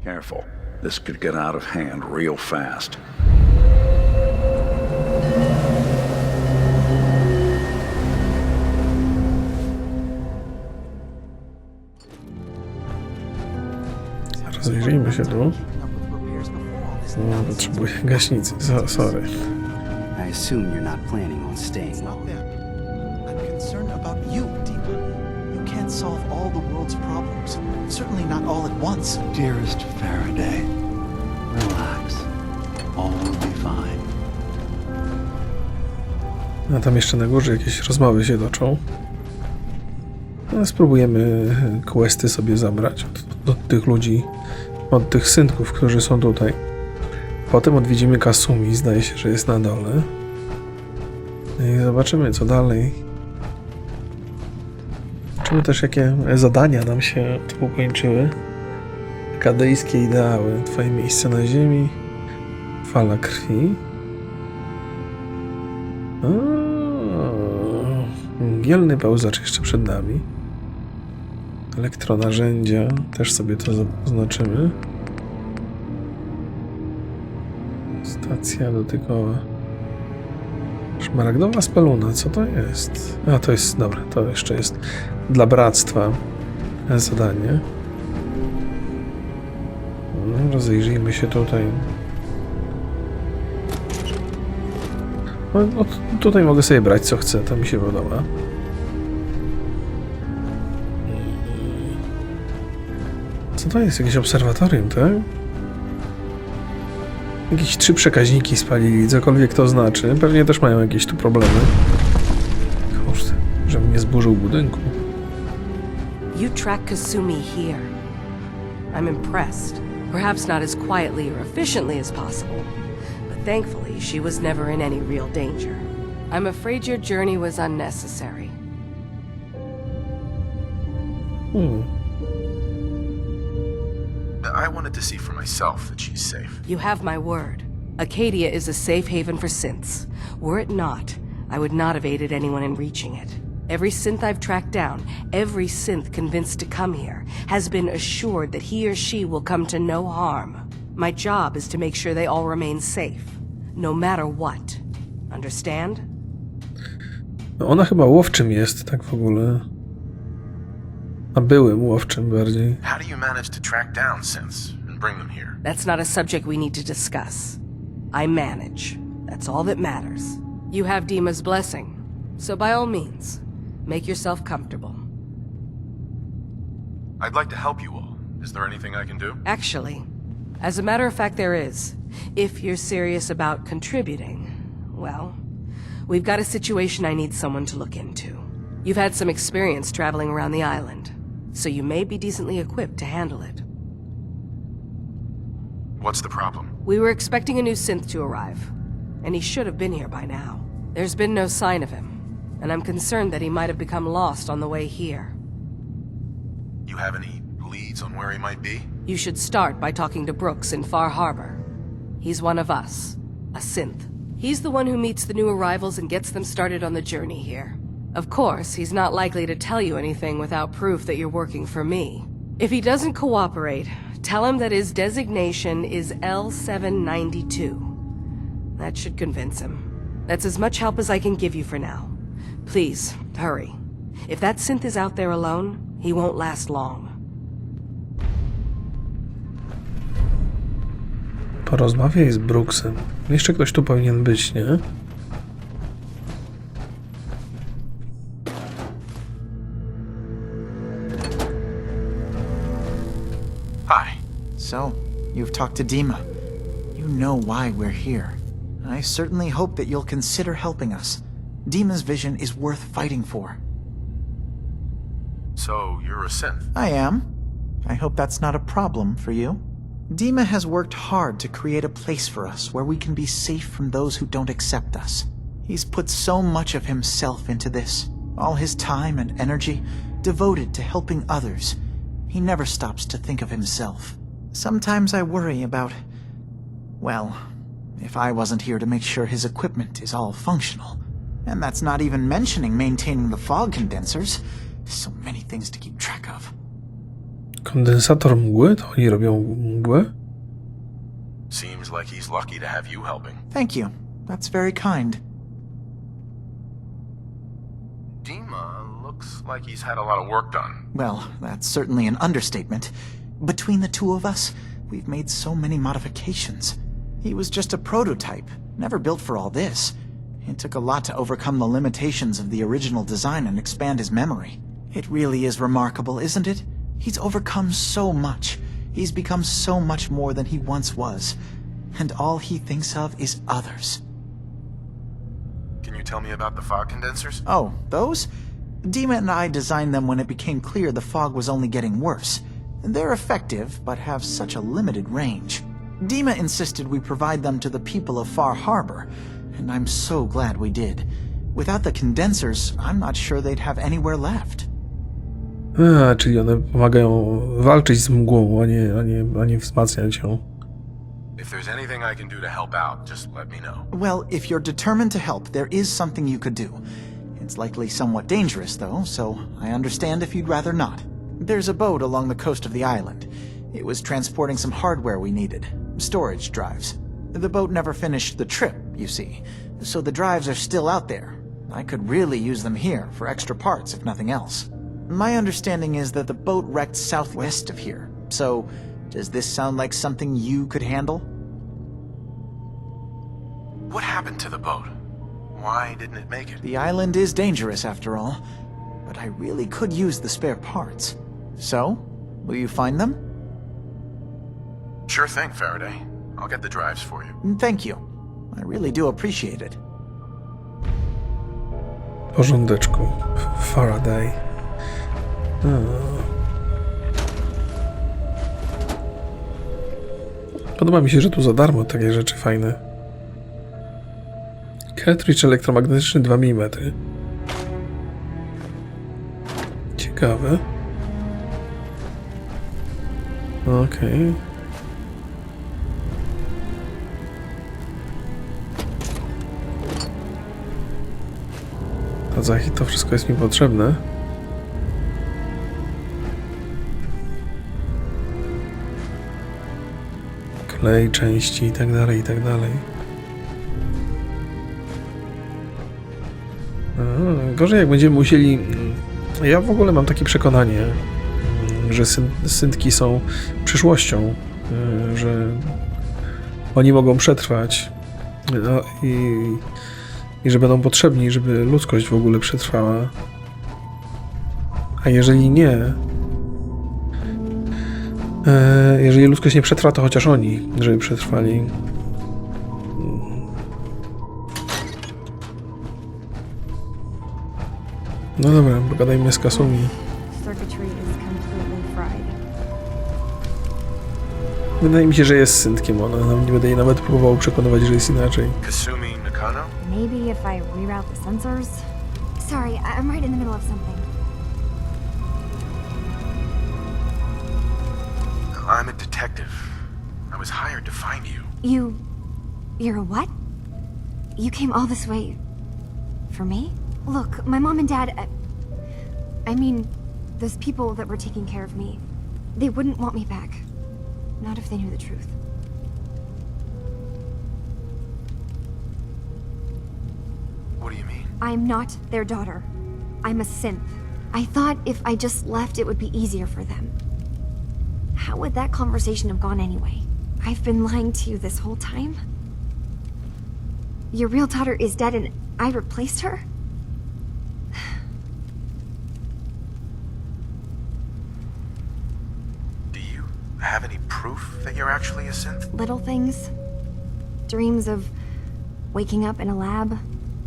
Careful. This could get out of hand real fast. Rozejrzyjmy się tu. No, potrzebuję gaśnicy. Sorry. I assume you're not planning on staying It's long. not that. I'm concerned about you, Dima. You can't solve all the world's problems. Certainly not all at once. Dearest Faraday, relax. All will be fine. A tam jeszcze na górze jakieś rozmowy się toczą. No, spróbujemy questy sobie zabrać od tych ludzi, od tych synków, którzy są tutaj. Potem odwiedzimy Kasumi, zdaje się, że jest na dole. I zobaczymy, co dalej. Zobaczymy też, jakie zadania nam się tu ukończyły. Akadejskie ideały. Twoje miejsce na ziemi. Fala krwi. Mgielny pełzacz jeszcze przed nami. Elektronarzędzia. Też sobie to zaznaczymy. Stacja dotykowa. Szmaragdowa speluna. Co to jest? A, to jest... Dobra, to jeszcze jest dla bractwa zadanie. No, rozejrzyjmy się tutaj. No, tutaj mogę sobie brać co chcę, to mi się podoba. Co to jest? Jakieś obserwatorium, tak? Jakieś 3 przekaźniki spalili, cokolwiek to znaczy. Pewnie też mają jakieś tu problemy. Kurde, żebym nie zburzył budynku. You track Kasumi here. I'm impressed. Perhaps not as quietly or efficiently as possible, but thankfully she was never in any real danger. I'm afraid your journey was unnecessary. I wanted to see for myself that she's safe. You have my word. Acadia is a safe haven for synths. Were it not, I would not have aided anyone in reaching it. Every synth I've tracked down, every synth convinced to come here, has been assured that he or she will come to no harm. My job is to make sure they all remain safe, no matter what. Understand? No ona chyba łowczym jest, tak w ogóle. A byłym łowczym bardziej. How do you manage to track down synths and bring them here? That's not a subject we need to discuss. I manage. That's all that matters. You have Dima's blessing, so by all means, make yourself comfortable. I'd like to help you all. Is there anything I can do? Actually, as a matter of fact, there is. If you're serious about contributing, well, we've got a situation I need someone to look into. You've had some experience traveling around the island, so you may be decently equipped to handle it. What's the problem? We were expecting a new synth to arrive, and he should have been here by now. There's been no sign of him, and I'm concerned that he might have become lost on the way here. You have any leads on where he might be? You should start by talking to Brooks in Far Harbor. He's one of us, a synth. He's the one who meets the new arrivals and gets them started on the journey here. Of course, he's not likely to tell you anything without proof that you're working for me. If he doesn't cooperate, tell him that his designation is L792. That should convince him. That's as much help as I can give you for now. Please, hurry. If that synth is out there alone, he won't last long. Porozmawiaj z Brooksem. Jeszcze ktoś tu powinien być, nie? Hi. So, you've talked to Dima. You know why we're here. I certainly hope that you'll consider helping us. Dima's vision is worth fighting for. So, you're a synth? I am. I hope that's not a problem for you. Dima has worked hard to create a place for us where we can be safe from those who don't accept us. He's put so much of himself into this, all his time and energy devoted to helping others. He never stops to think of himself. Sometimes I worry about, well, if I wasn't here to make sure his equipment is all functional. And that's not even mentioning maintaining the fog condensers. So many things to keep track of. Kondensator mgły? To oni robią mgłę? Seems like he's lucky to have you helping. Thank you. That's very kind. Dima looks like he's had a lot of work done. Well, that's certainly an understatement. Between the two of us, we've made so many modifications. He was just a prototype, never built for all this. It took a lot to overcome the limitations of the original design and expand his memory. It really is remarkable, isn't it? He's overcome so much. He's become so much more than he once was. And all he thinks of is others. Can you tell me about the fog condensers? Oh, those? Dima and I designed them when it became clear the fog was only getting worse. They're effective, but have such a limited range. Dima insisted we provide them to the people of Far Harbor, and I'm so glad we did. Without the condensers, I'm not sure they'd have anywhere left. Czyli one pomagają walczyć z mgłą, a nie wzmacniać ją. If there's anything I can do to help out, just let me know. Well, if you're determined to help, there is something you could do. It's likely somewhat dangerous, though, so I understand if you'd rather not. There's a boat along the coast of the island. It was transporting some hardware we needed. Storage drives. The boat never finished the trip, you see, so the drives are still out there. I could really use them here for extra parts, if nothing else. My understanding is that the boat wrecked southwest of here, so does this sound like something you could handle? What happened to the boat? Why didn't it make it? The island is dangerous, after all, but I really could use the spare parts. So, will you find them? Sure thing, Faraday. I'll get the drives for you. Thank you. I really do appreciate it. W porządeczku. Faraday. Podoba mi się, że tu za darmo takie rzeczy fajne. Cartridge elektromagnetyczny 2 mm. Ciekawe. Okej. To wszystko jest mi potrzebne. Klej, części i tak dalej, i tak dalej. Gorzej jak będziemy musieli... Ja w ogóle mam takie przekonanie, że syntki są przyszłością, że oni mogą przetrwać i że będą potrzebni, żeby ludzkość w ogóle przetrwała. A jeżeli nie... Jeżeli ludzkość nie przetrwa, to chociaż oni, żeby przetrwali. No dobra, pogadajmy z Kasumi. Wydaje mi się, że jest syntkiem. Ona nie będę jej nawet próbował przekonywać, że jest inaczej. Kasumi Nakano? Maybe if I reroute the sensors? Sorry, I'm right in the middle of something. I'm a detective. I was hired to find you. You're a what? You came all this way... for me? Look, my mom and dad... I mean, those people that were taking care of me, they wouldn't want me back. Not if they knew the truth. What do you mean? I'm not their daughter. I'm a synth. I thought if I just left, it would be easier for them. How would that conversation have gone anyway? I've been lying to you this whole time? Your real daughter is dead and I replaced her? Do you have any proof that you're actually a synth? Little things. Dreams of waking up in a lab.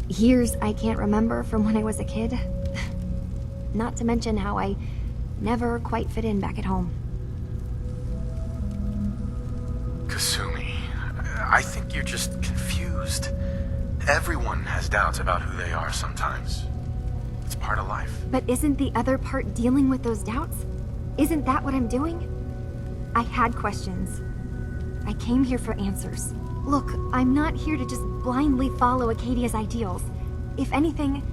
Years I can't remember from when I was a kid. Not to mention how I never quite fit in back at home. Kasumi, I think you're just confused. Everyone has doubts about who they are sometimes. It's part of life. But isn't the other part dealing with those doubts? Isn't that what I'm doing? I had questions. I came here for answers. Look, I'm not here to just blindly follow Acadia's ideals. If anything,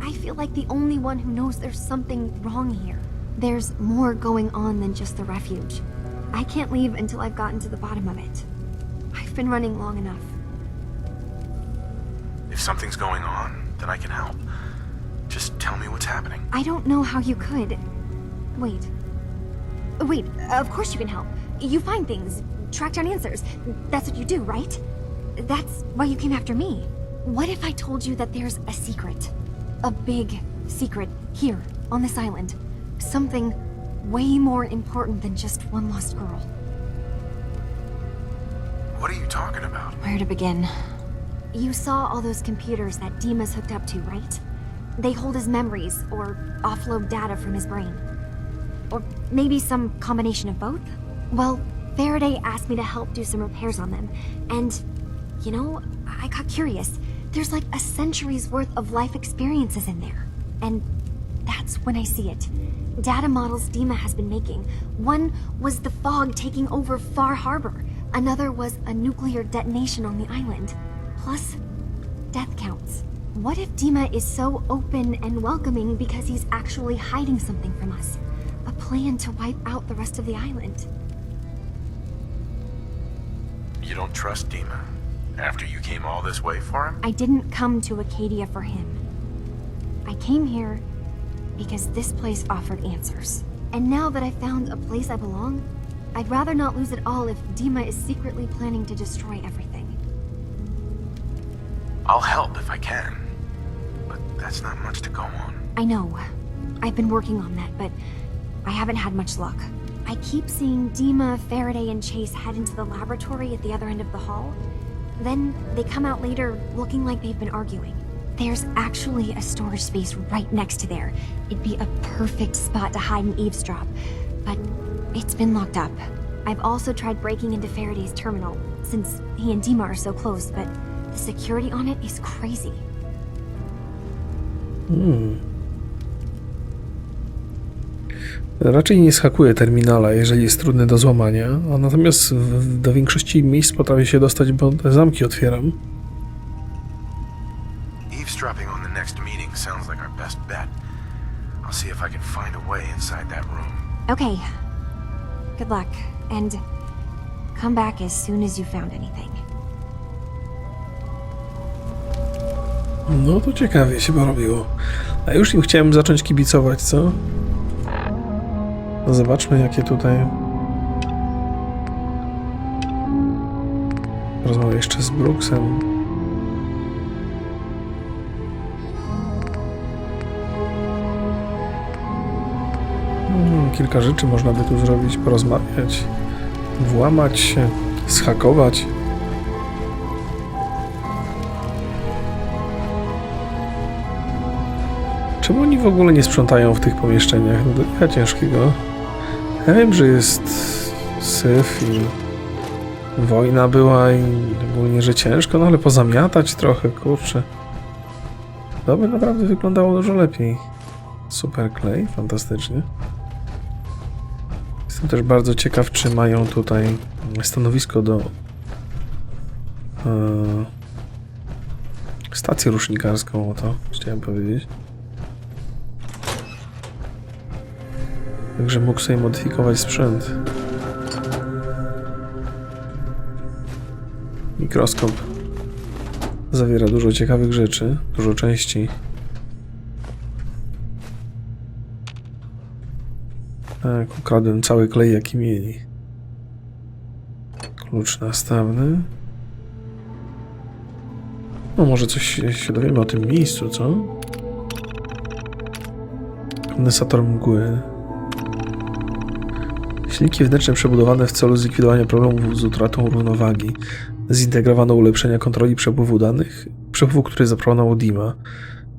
I feel like the only one who knows there's something wrong here. There's more going on than just the refuge. I can't leave until I've gotten to the bottom of it. I've been running long enough. If something's going on, then I can help. Just tell me what's happening. I don't know how you could. Wait. Wait, of course you can help. You find things, track down answers. That's what you do, right? That's why you came after me. What if I told you that there's a secret? A big secret here, on this island. Something way more important than just one lost girl. What are you talking about? Where to begin? You saw all those computers that Dima's hooked up to, right? They hold his memories, or offload data from his brain. Or maybe some combination of both? Well, Faraday asked me to help do some repairs on them, and, you know, I got curious. There's like a century's worth of life experiences in there. And that's when I see it. Data models Dima has been making. One was the fog taking over Far Harbor. Another was a nuclear detonation on the island. Plus, death counts. What if Dima is so open and welcoming because he's actually hiding something from us? A plan to wipe out the rest of the island. You don't trust Dima? After you came all this way for him? I didn't come to Acadia for him. I came here because this place offered answers. And now that I found a place I belong, I'd rather not lose it all if Dima is secretly planning to destroy everything. I'll help if I can. But that's not much to go on. I know. I've been working on that, but I haven't had much luck. I keep seeing Dima, Faraday, and Chase head into the laboratory at the other end of the hall. Then they come out later looking like they've been arguing. There's actually a storage space right next to there. It'd be a perfect spot to hide and eavesdrop, but it's been locked up. I've also tried breaking into Faraday's terminal, since he and Dima are so close, but the security on it is crazy. Raczej nie schakuje terminala, jeżeli jest trudny do złamania, a natomiast do większości miejsc potrafię się dostać, bo te zamki otwieram. Eavesdropping on the next meeting sounds like our best bet. I'll see if I can find a way inside that room. Okay. Good luck, and come back as soon as you found anything. No to ciekawie się porobiło. A już im chciałem zacząć kibicować, co? No zobaczmy, jakie tutaj... Rozmawiam jeszcze z Brooksem. Kilka rzeczy można by tu zrobić, porozmawiać, włamać się, zhakować. Czemu oni w ogóle nie sprzątają w tych pomieszczeniach? No to ja ciężkiego. Ja wiem, że jest syf i wojna była i ogólnie, że ciężko, no ale pozamiatać trochę, kurczę. To by naprawdę wyglądało dużo lepiej. Super klej, fantastycznie. Jestem też bardzo ciekaw, czy mają tutaj stanowisko do stację rusznikarską, o to chciałem powiedzieć. Także mógł sobie modyfikować sprzęt. Mikroskop zawiera dużo ciekawych rzeczy, dużo części. Tak, ukradłem cały klej, jaki mieli. Klucz nastawny. No może coś się dowiemy o tym miejscu, co? Kondensator mgły. Silniki wewnętrzne przebudowane w celu zlikwidowania problemów z utratą równowagi. Zintegrowano ulepszenia kontroli przepływu danych, przepływu, który zaproponował Dima.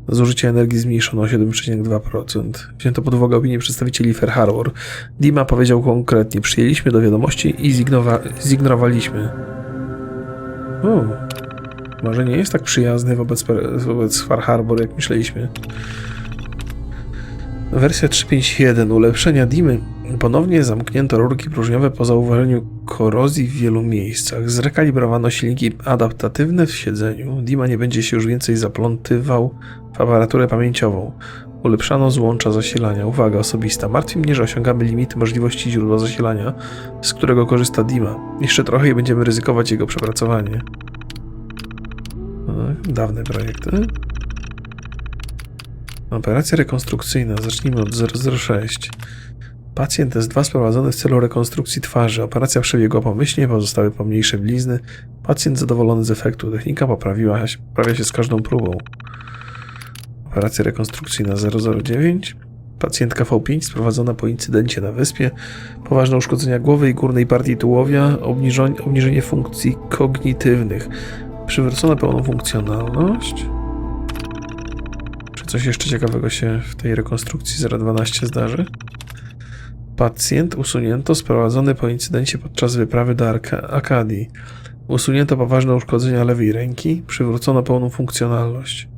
Zużycie energii zmniejszono o 7,2%. Wzięto pod uwagę opinię przedstawicieli Far Harbor. Dima powiedział konkretnie: przyjęliśmy do wiadomości i zignorowaliśmy. O, może nie jest tak przyjazny wobec Far Harbor, jak myśleliśmy. Wersja 3.5.1. Ulepszenia Dimy. Ponownie zamknięto rurki próżniowe po zauważeniu korozji w wielu miejscach. Zrekalibrowano silniki adaptatywne w siedzeniu. Dima nie będzie się już więcej zaplątywał w aparaturę pamięciową. Ulepszano złącza zasilania. Uwaga osobista. Martwi mnie, że osiągamy limity możliwości źródła zasilania, z którego korzysta Dima. Jeszcze trochę i będziemy ryzykować jego przepracowanie. Dawne projekty. Operacja rekonstrukcyjna. Zacznijmy od 006. Pacjent S2 sprowadzony w celu rekonstrukcji twarzy. Operacja przebiegła pomyślnie, pozostały pomniejsze blizny. Pacjent zadowolony z efektu. Technika poprawia się z każdą próbą. Operacja rekonstrukcyjna 009. Pacjentka V5 sprowadzona po incydencie na wyspie. Poważne uszkodzenia głowy i górnej partii tułowia. Obniżenie funkcji kognitywnych. Przywrócona pełną funkcjonalność. Czy coś jeszcze ciekawego się w tej rekonstrukcji 012 zdarzy? Pacjent usunięto, sprowadzony po incydencie podczas wyprawy do Akadii. Usunięto poważne uszkodzenia lewej ręki, przywrócono pełną funkcjonalność.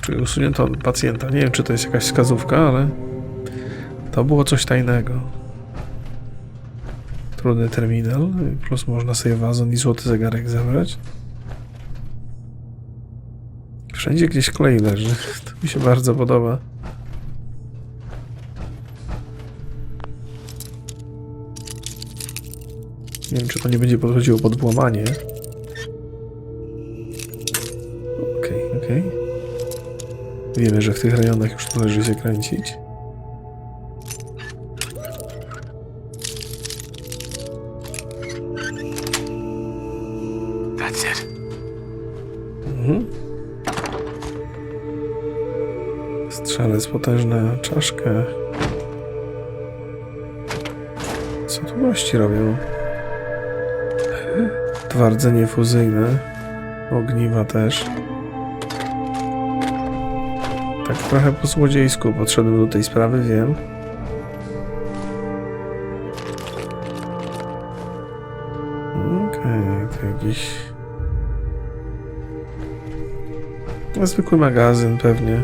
Czyli usunięto pacjenta. Nie wiem, czy to jest jakaś wskazówka, ale to było coś tajnego. Trudny terminal, plus można sobie wazon i złoty zegarek zabrać. Wszędzie gdzieś klej leży. To mi się bardzo podoba. Nie wiem, czy to nie będzie podchodziło pod włamanie. Okej. Wiemy, że w tych rejonach już należy się kręcić. That's it. Strzelec, potężna czaszkę. Co tu gości robią? Twardzenie fuzyjne. Ogniwa też. Tak trochę po złodziejsku podszedłem do tej sprawy, wiem. Okej, to jakiś... zwykły magazyn pewnie.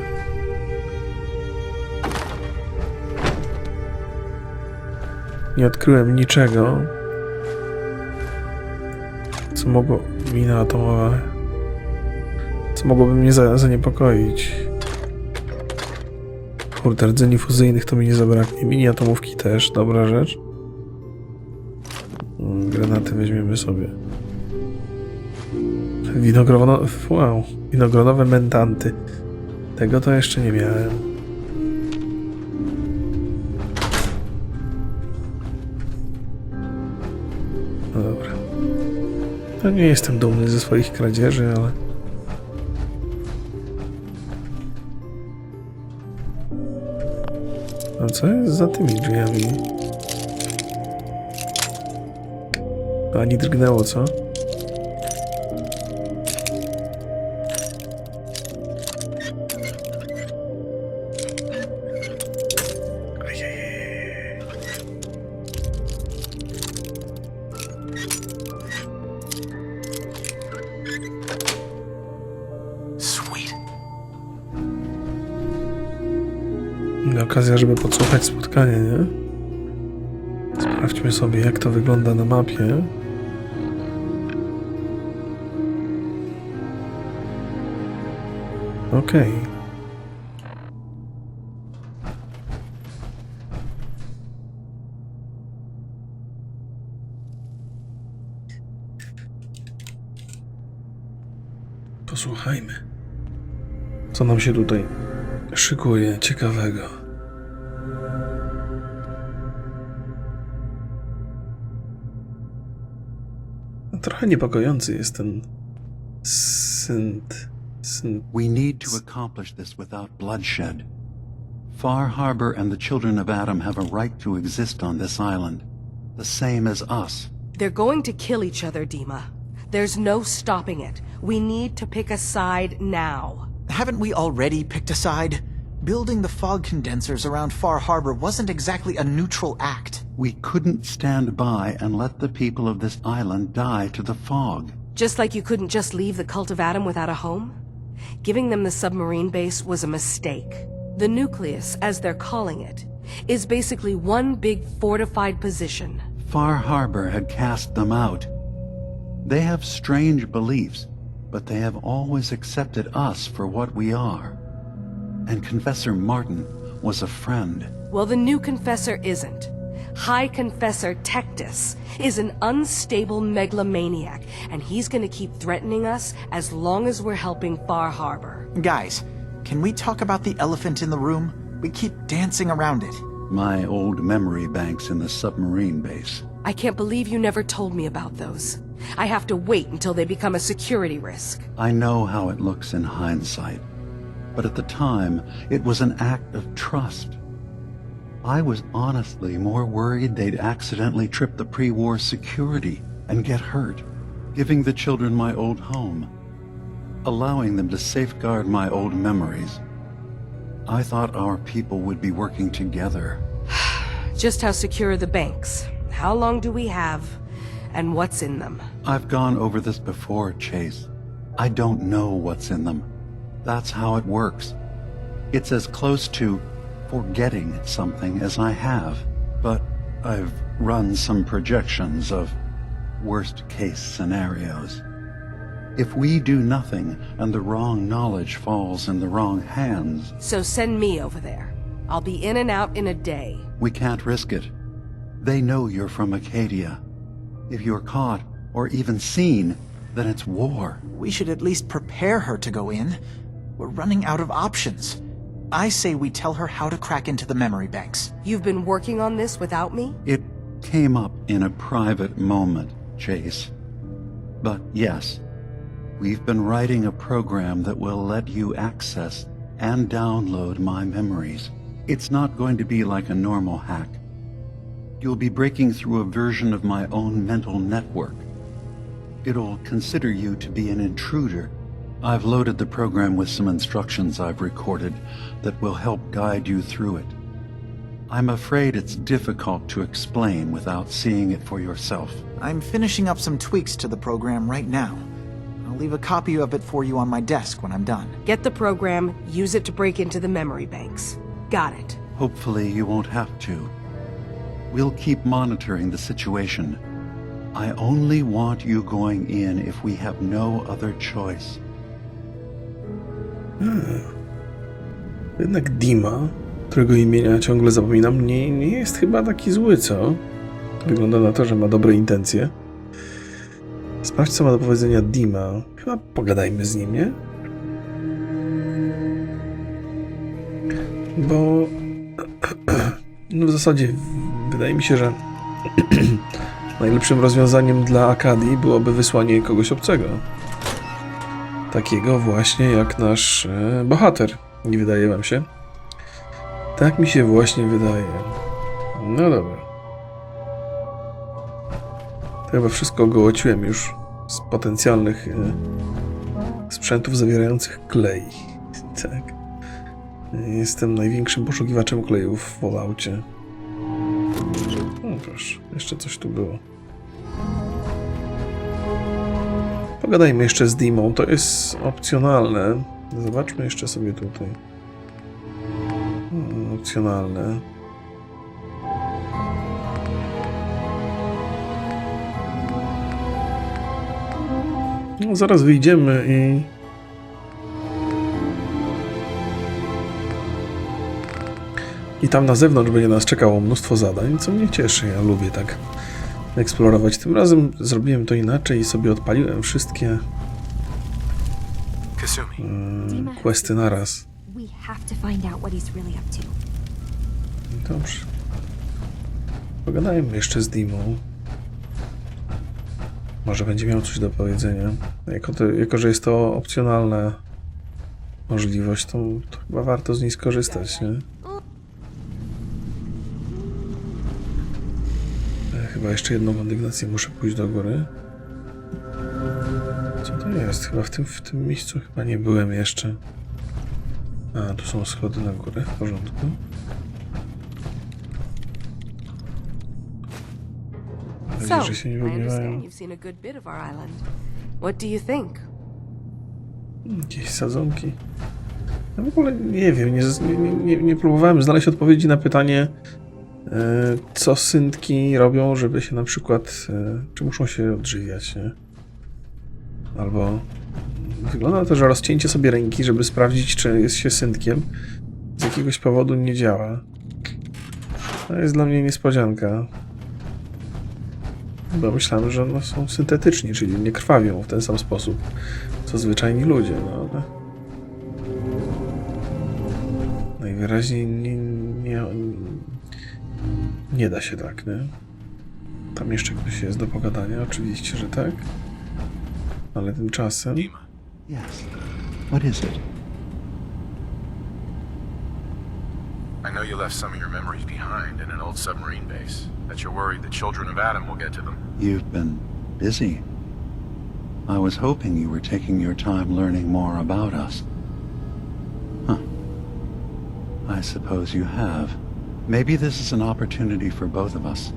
Nie odkryłem niczego, co mogło... Mina atomowa. Co mogłoby mnie zaniepokoić. Kurde, rdzeni fuzyjnych to mi nie zabraknie. Mini atomówki też, dobra rzecz. Granaty weźmiemy sobie. Winogronowe mentanty. Tego to jeszcze nie miałem. No dobra. No nie jestem dumny ze swoich kradzieży, ale... A co jest za tymi drzwiami? Ani drgnęło, co? Sweet. Okazja, żeby podsłuchać spotkanie, nie? Sprawdźmy sobie, jak to wygląda na mapie. Okej. Posłuchajmy, co nam się tutaj szykuje ciekawego. Trochę niepokojący jest ten synth. We need to accomplish this without bloodshed. Far Harbor and the children of Adam have a right to exist on this island, the same as us. They're going to kill each other, Dima. There's no stopping it. We need to pick a side now. Haven't we already picked a side? Building the fog condensers around Far Harbor wasn't exactly a neutral act. We couldn't stand by and let the people of this island die to the fog. Just like you couldn't just leave the Cult of Adam without a home? Giving them the submarine base was a mistake. The nucleus, as they're calling it, is basically one big fortified position. Far Harbor had cast them out. They have strange beliefs, but they have always accepted us for what we are. And Confessor Martin was a friend. Well, the new Confessor isn't. High Confessor Tectus is an unstable megalomaniac, and he's gonna keep threatening us as long as we're helping Far Harbor. Guys, can we talk about the elephant in the room? We keep dancing around it. My old memory banks in the submarine base. I can't believe you never told me about those. I have to wait until they become a security risk. I know how it looks in hindsight, but at the time, it was an act of trust. I was honestly more worried they'd accidentally trip the pre-war security and get hurt, giving the children my old home, allowing them to safeguard my old memories. I thought our people would be working together. Just how secure are the banks? How long do we have? And what's in them? I've gone over this before, Chase. I don't know what's in them. That's how it works. It's as close to forgetting something as I have, but I've run some projections of worst-case scenarios. If we do nothing and the wrong knowledge falls in the wrong hands, So send me over there. I'll be in and out in a day. we can't risk it. They know you're from Acadia. If you're caught or even seen, then it's war. We should at least prepare her to go in. We're running out of options. I say we tell her how to crack into the memory banks. You've been working on this without me? It came up in a private moment, Chase. But yes, we've been writing a program that will let you access and download my memories. It's not going to be like a normal hack. You'll be breaking through a version of my own mental network. It'll consider you to be an intruder. I've loaded the program with some instructions I've recorded that will help guide you through it. I'm afraid it's difficult to explain without seeing it for yourself. I'm finishing up some tweaks to the program right now. I'll leave a copy of it for you on my desk when I'm done. Get the program, use it to break into the memory banks. Got it. Hopefully you won't have to. We'll keep monitoring the situation. I only want you going in if we have no other choice. Jednak Dima, którego imienia ciągle zapominam, nie jest chyba taki zły, co? Wygląda na to, że ma dobre intencje. Sprawdź, co ma do powiedzenia Dima. Chyba pogadajmy z nim, nie? Bo no w zasadzie wydaje mi się, że najlepszym rozwiązaniem dla Akadii byłoby wysłanie kogoś obcego. Takiego właśnie jak nasz bohater. Nie wydaje wam się? Tak mi się właśnie wydaje. No dobra. To chyba wszystko ogołociłem już z potencjalnych sprzętów zawierających klej. Tak. Jestem największym poszukiwaczem klejów w Falloutie. No proszę, jeszcze coś tu było. Pogadajmy jeszcze z Dimą, to jest opcjonalne. Zobaczmy jeszcze sobie tutaj. Opcjonalne. No, zaraz wyjdziemy i tam na zewnątrz będzie nas czekało mnóstwo zadań, co mnie cieszy. Ja lubię tak eksplorować. Tym razem zrobiłem to inaczej i sobie odpaliłem wszystkie questy naraz. We have to find out what he's really up to. Dobrze. Pogadajmy jeszcze z Dimą. Może będzie miał coś do powiedzenia. Jako że jest to opcjonalna możliwość, to chyba warto z niej skorzystać, nie? Chyba jeszcze jedną kondygnację muszę pójść do góry. Co to jest? Chyba w tym miejscu chyba nie byłem jeszcze. A, tu są schody na górę, w porządku. Mam nadzieję, że się nie I pogniewają. understand you've seen a good bit of our island. What do you think? Jakieś sadzonki. Ja w ogóle nie wiem, nie próbowałem znaleźć odpowiedzi na pytanie, co syntki robią, żeby się na przykład, czy muszą się odżywiać, nie? Albo wygląda na to, że rozcięcie sobie ręki, żeby sprawdzić, czy jest się syntkiem, z jakiegoś powodu nie działa. To jest dla mnie niespodzianka. Bo myślałem, że no, są syntetyczni, czyli nie krwawią w ten sam sposób, co zwyczajni ludzie, no ale... Najwyraźniej nie da się tak, nie? Tam jeszcze ktoś jest do pogadania, oczywiście, że tak. Ale tymczasem... Dima, Yes. What is it? I know you left some of your memories behind in an old submarine base. That you're worried the children of Adam will get to them. You've been busy. I was hoping you were taking your time learning more about us. Huh. I suppose you have. Maybe this is an opportunity for both of us.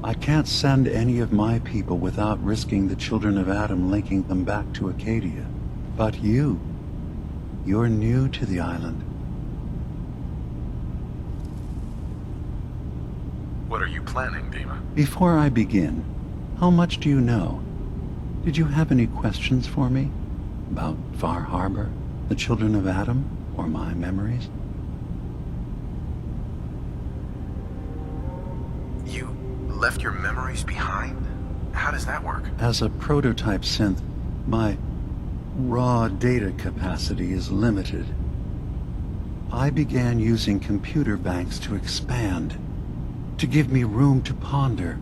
I can't send any of my people without risking the children of Adam linking them back to Acadia. But you're new to the island. What are you planning, Dima? Before I begin, how much do you know? Did you have any questions for me? About Far Harbor, the children of Adam, or my memories? You left your memories behind? How does that work? As a prototype synth, my raw data capacity is limited. I began using computer banks to expand, to give me room to ponder,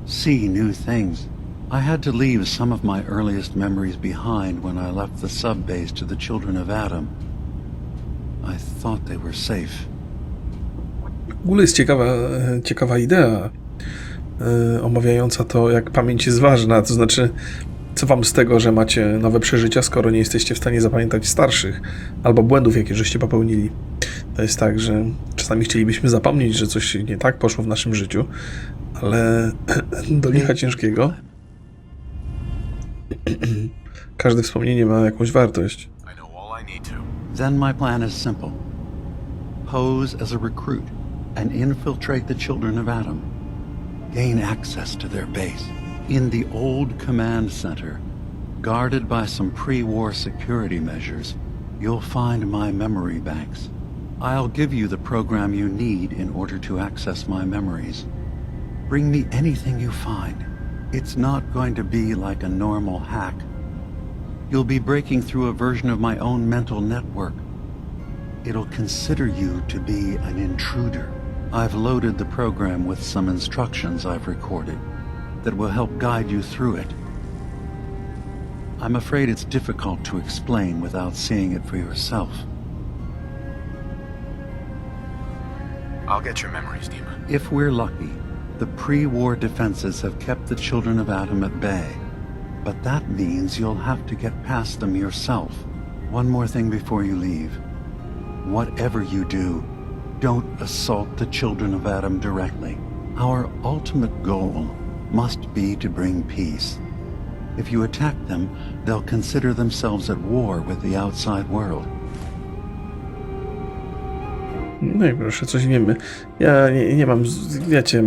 see new things. I had to leave some of my earliest memories behind when I left the sub-base to the children of Adam. I thought they were safe. W ogóle jest ciekawa idea omawiająca to, jak pamięć jest ważna. To znaczy, co wam z tego, że macie nowe przeżycia, skoro nie jesteście w stanie zapamiętać starszych albo błędów, jakie żeście popełnili. To jest tak, że czasami chcielibyśmy zapomnieć, że coś nie tak poszło w naszym życiu, ale do licha ciężkiego każde wspomnienie ma jakąś wartość. I know all I need to. Then my plan is simple. Pose as a recruit and infiltrate the children of Adam. Gain access to their base. In the old command center, guarded by some pre-war security measures, you'll find my memory banks. I'll give you the program you need in order to access my memories. Bring me anything you find. It's not going to be like a normal hack. You'll be breaking through a version of my own mental network. It'll consider you to be an intruder. I've loaded the program with some instructions I've recorded that will help guide you through it. I'm afraid it's difficult to explain without seeing it for yourself. I'll get your memories, Dima. If we're lucky, the pre-war defenses have kept the children of Adam at bay. But that means you'll have to get past them yourself. One more thing before you leave. Whatever you do, don't assault the children of Adam directly. Our ultimate goal must be to bring peace. If you attack them, they'll consider themselves at war with the outside world. No i proszę, coś wiemy. Ja nie mam, wiecie,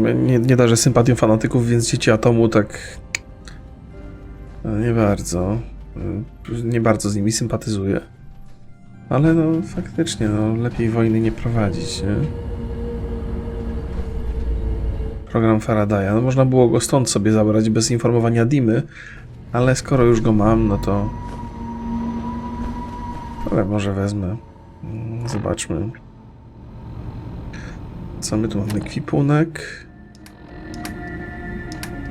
nie darzę sympatią fanatyków, więc Dzieci Atomu tak... Nie bardzo z nimi sympatyzuję. Ale no faktycznie, no lepiej wojny nie prowadzić, nie? Program Faradaya. No można było go stąd sobie zabrać bez informowania Dimy, ale skoro już go mam, no to... Ale może wezmę. Zobaczmy. Co my tu mamy? Ekwipunek.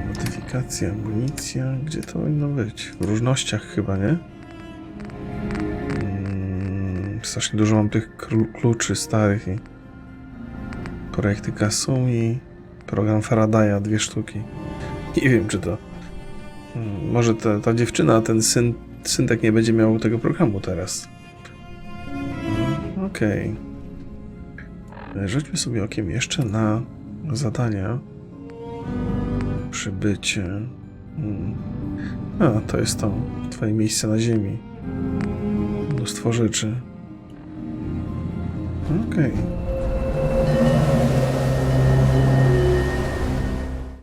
Modyfikacja, amunicja. Gdzie to powinno być? W różnościach chyba, nie? Strasznie dużo mam tych kluczy starych i... Projekty Kasumi. Program Faradaya, 2 sztuki. Nie wiem, czy to... Może ta dziewczyna, ten syntek nie będzie miał tego programu teraz. Okej. Rzućmy sobie okiem jeszcze na zadania. Przybycie. A, to jest to. Twoje miejsce na ziemi. Mnóstwo rzeczy. Okej.